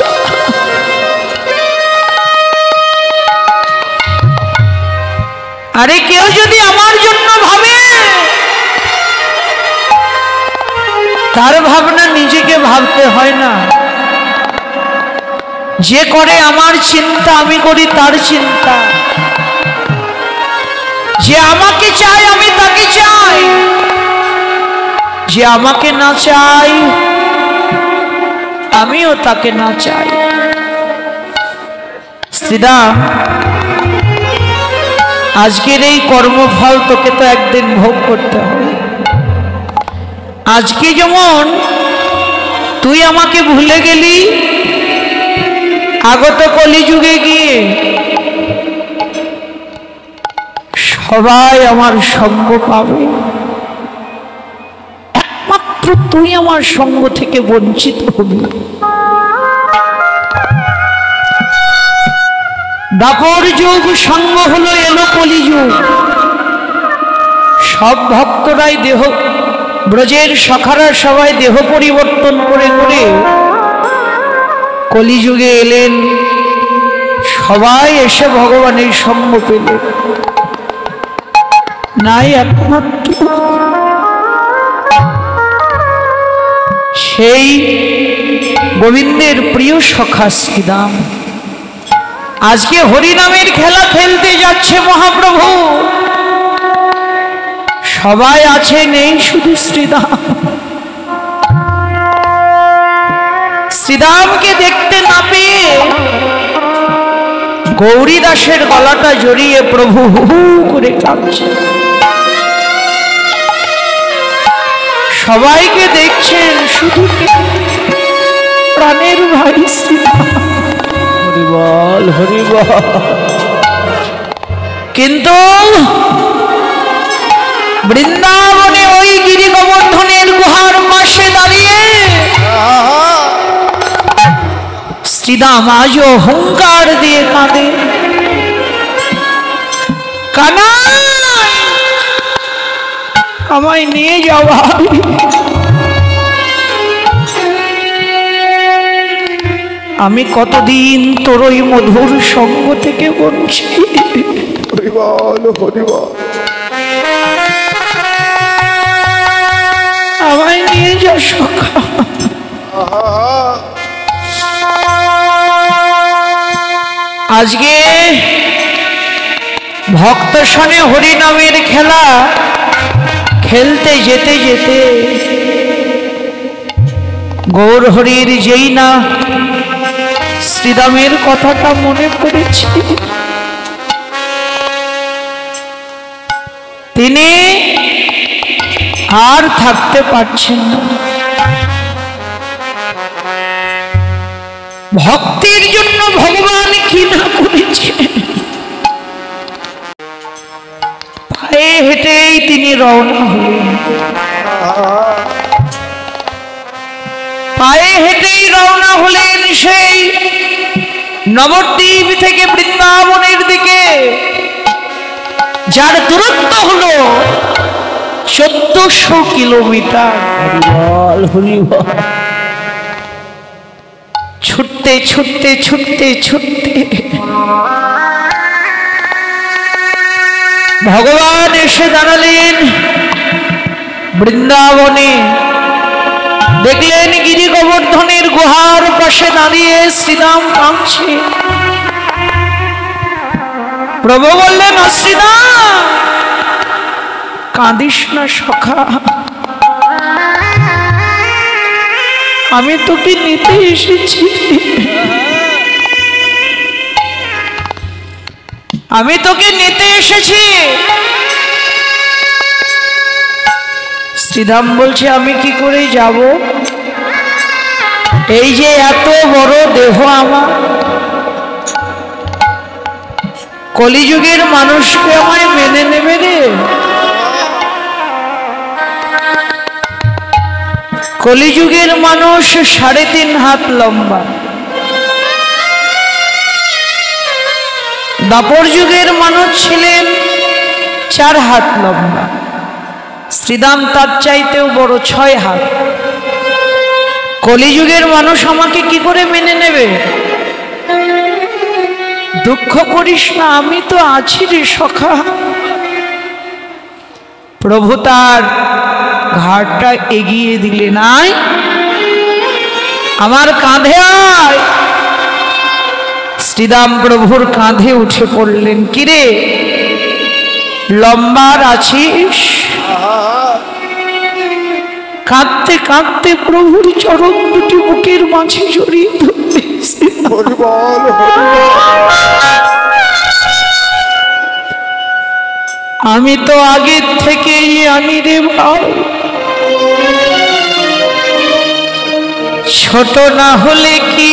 আরে কেউ যদি আমার জন্য ভাবে, তার ভাবনা নিজেকে ভাবতে হয় না। যে করে আমার চিন্তা, আমি করি তার চিন্তা। যে আমাকে চাই, আমি তাকে চাই। যে আমাকে না চাই, আমিও তাকে না চাই। শ্রীরাম, আজকের এই কর্মফল তোকে তো একদিন ভোগ করতে হবে। আজকে যেমন তুই আমাকে ভুলে গেলি, আগত কলিযুগে গিয়ে সবাই আমার সঙ্গ পাবে, একমাত্র তুই আমার সঙ্গ থেকে বঞ্চিত হবি। দাপর যুগ সঙ্গ হলো, এলো কলিযুগ। সব ভক্তরাই দেহ, ব্রজের সখারা সবাই দেহ পরিবর্তন করে করে কলিযুগে এলেন। সবাই এসে ভগবানের সঙ্গ পেলেন। নাই একমাত্র সেই গোবিন্দের প্রিয় সখা শ্রীরাম। আজকে হরিনামের খেলা খেলতে যাচ্ছে মহাপ্রভু। সবাই আছে, নেই শুধু শ্রীরাম। শ্রীরামকে দেখতে না পেয়ে গৌরী দাসের গলাটা জড়িয়ে প্রভু হু হু করে কাঁদছে। সবাইকে দেখছেন, শুধু প্রাণের ভাই শ্রীরাম। হরি বল, হরি বল। কিন্তু বৃন্দাবনে ওই গিরি গোবর্ধনের গুহার পাশে দাঁড়িয়ে শ্রীরাম আজও হুঙ্কার দিয়ে কাঁদে, কানাই আমায় নিয়ে যাওয়া। আমি কতদিন তোর ওই মধুর সঙ্গ থেকে বঞ্চিত। হরি বল, হরি বল। আমায় নিয়ে যা সখা। আজকে ভক্ত শনে হরিনামের খেলা খেলতে যেতে যেতে গৌর হরির যেই না শ্রীরামের কথাটা মনে পড়েছে, তিনি আর থাকতে পারছেন না। ভক্তির জন্য ভগবান কি না করেছে। পায়ে হেঁটেই তিনি রওনা হলেন। পায়ে হেঁটেই রওনা হলেন সেই নবদ্বীপ থেকে বৃন্দাবনের দিকে, যার দূরত্ব হলো 1400 কিলোমিটার। ছুটতে ছুটতে ছুটতে ছুটতে ভগবান এসে দাঁড়ালেন বৃন্দাবনে। দেখলেন গিরি গোবর্ধনের গুহার পাশে দাঁড়িয়ে শ্রীরাম কাঁদছে। প্রভু বললেন, শ্রীরাম কাঁদিস না সখা, আমি তোকে নিতে এসেছি। আমি তোকে নিতে এসেছি। শ্রীরাম বলছে, আমি কি করে যাব? এই যে এত বড় দেহ আমার, কলিযুগের মানুষকে আমায় মেনে নেবে রে? কলিযুগের মানুষ 3.5 হাত লম্বা, দাপর যুগের মানুষ ছিলেন 4 হাত লম্বা, শ্রীদাম তার চাইতেও বড় 6 হাত। কলিযুগের মানুষ আমাকে কি করে মেনে নেবে? দুঃখ করিস না, আমি তো আছি রে সখা। প্রভু তার ঘাটটা এগিয়ে দিলে, নাই আমার কাঁধে আয়। শ্রীদাম প্রভুর কাঁধে উঠে পড়লেন। কিরে লম্বার আছিস? কাঁদতে কাঁদতে প্রভুর চরণ দুটি বুকের মাঝে জড়িয়ে ধরলেন। আমি তো আগের থেকেই জানি রে ভাই, ছোট না হলে কি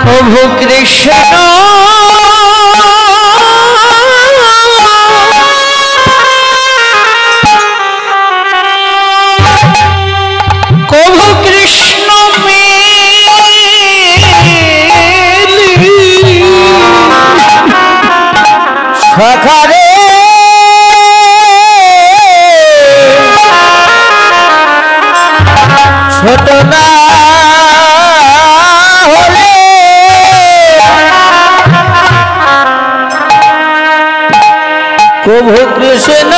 প্রভু কৃষ্ণ প্রভু কৃষ্ণ সখারে ছোট না হলে প্রভু কৃষ্ণ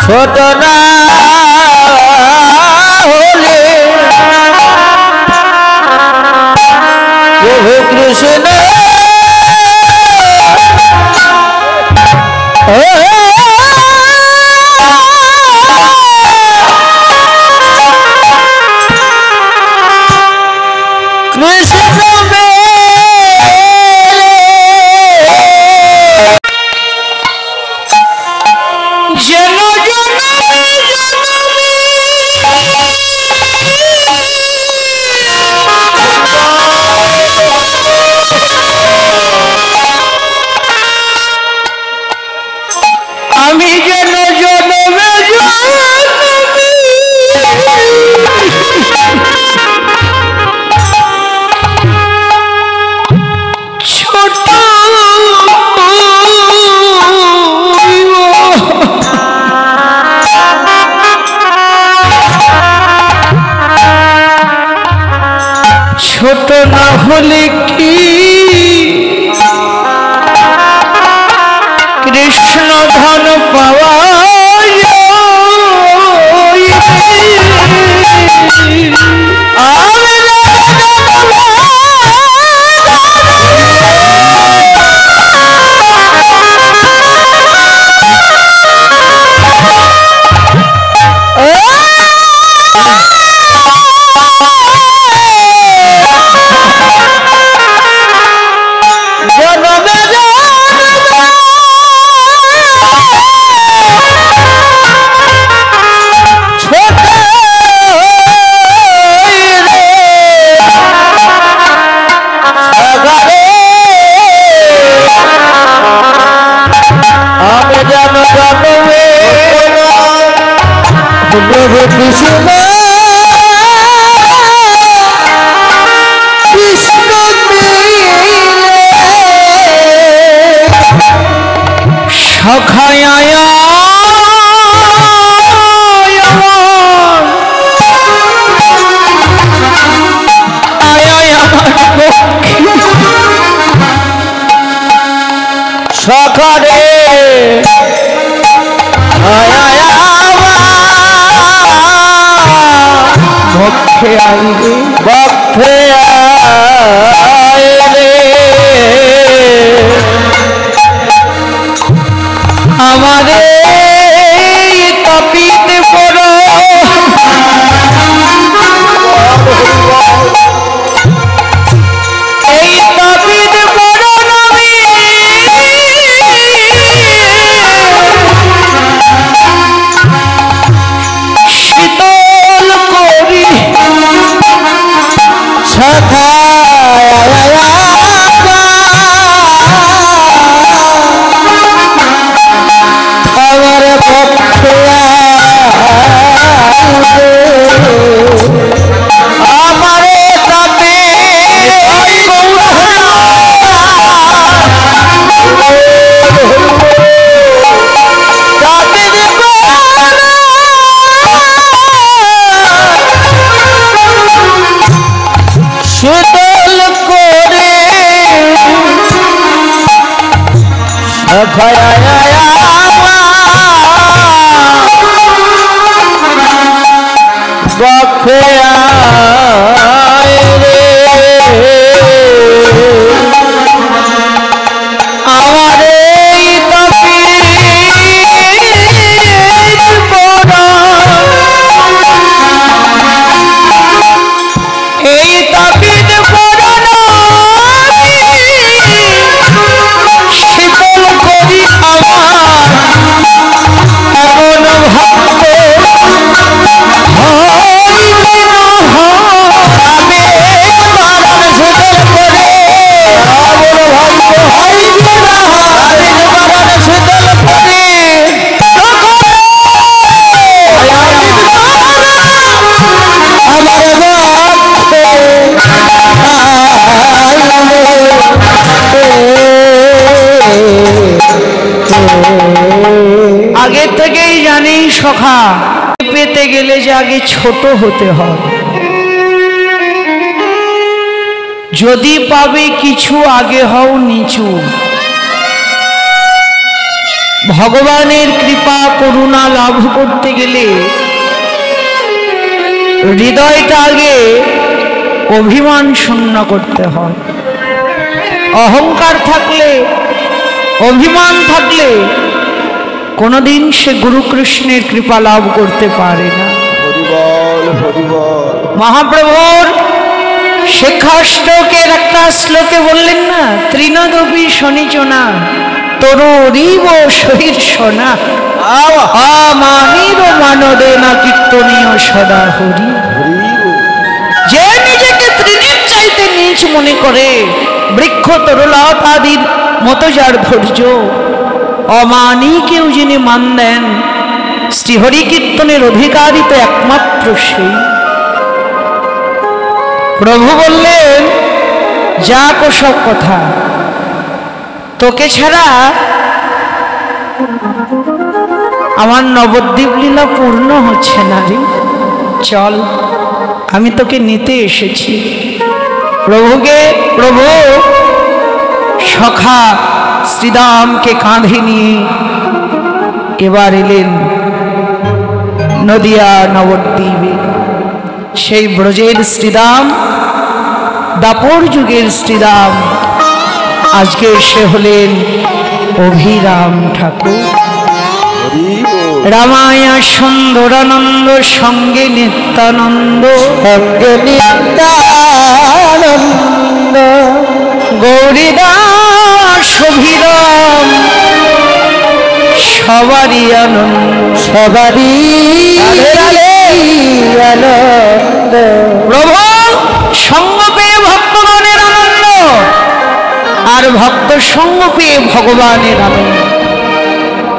ছোট না হলে প্রভু কৃষ্ণ ছোট না হলে কি কৃষ্ণ ধন পাওয়া প্রভু কৃষ্ণ কৃষ্ণ সখায় সখারে ভক্ষে আইরে ভক্ষে আইরে আমারে তাপিতে পড়ো এই তাপিতে পড়ো নবী শীতল করি সখা আমার পক্ষে আমারে তাতে শীতল করে বক্ষে আয় রে আমার এই তাপির পড়া এই তাপিত পড়ানো শীতল করি আমার এমন ভক্ত আগে থেকেই জানি সখা পেতে গেলে যে আগে ছোট হতে হয়, যদি পাবে কিছু আগে হও নিচু। ভগবানের কৃপা করুণা লাভ করতে গেলে হৃদয়টা আগে অভিমান শূন্য করতে হয়। অহংকার থাকলে, অভিমান থাকলে কোনদিন সে গুরু কৃষ্ণের কৃপা লাভ করতে পারে না। মহাপ্রভুর শিক্ষাষ্টকের একটা শ্লোকে বললেন না, তৃণদপি শনিচনা তরুরিব শহীদ সোনা আমানির মানদে না কীর্তনীয় সদা হরি। যে নিজেকে তৃণের চাইতে নিচ মনে করে, বৃক্ষ তরুলতাদির মতো যার ধৈর্য, অমানিকেও যিনি মান দেন, শ্রীহরি কীর্তনের অধিকারী তো একমাত্র সেই। প্রভু বললেন, যা সব কথা, তোকে ছাড়া আমার নবদ্বীপ লীলা পূর্ণ হচ্ছে না রে, চল আমি তোকে নিতে এসেছি। প্রভু সখা শ্রীদামকে কাঁধে নিয়ে এবার এলেন নদিয়া নবদ্বীপে। সেই ব্রজের শ্রীদাম, দাপর যুগের শ্রীদাম, আজকে সে হলেন অভিরাম ঠাকুর। রামায়া সুন্দরানন্দ সঙ্গে নিত্যানন্দ, সঙ্গে নিত্যানন্দ গৌরীদাস অভিরাম সবারই আনন্দ, সবারই আনন্দ। প্রভু সঙ্গ পেয়ে ভক্তগণের আনন্দ, আর ভক্ত সঙ্গ পেয়ে ভগবানের আনন্দ।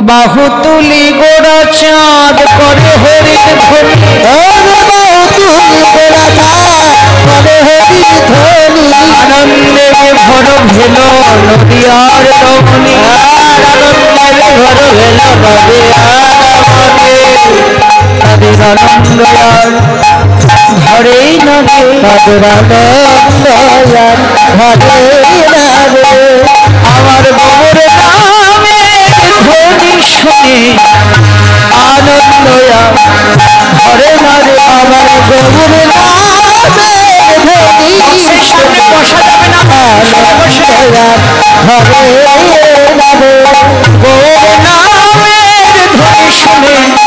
বাহু তুলি গোড়া চাঁদ করে হরিণ ধ্বনি আনন্দে ভর ভেল নদিয়ার রমণী আনন্দে ভর ভেল নদিয়ার আনন্দয়ার ঘরেই নদে আমার গোবর নামে ধ্বনি শুনে আনন্দয়া ঘরে ঘরে আমার গোবর নামে সামনে বসা যাবে না ঘরে গোবর নামের ধ্বনি শুনে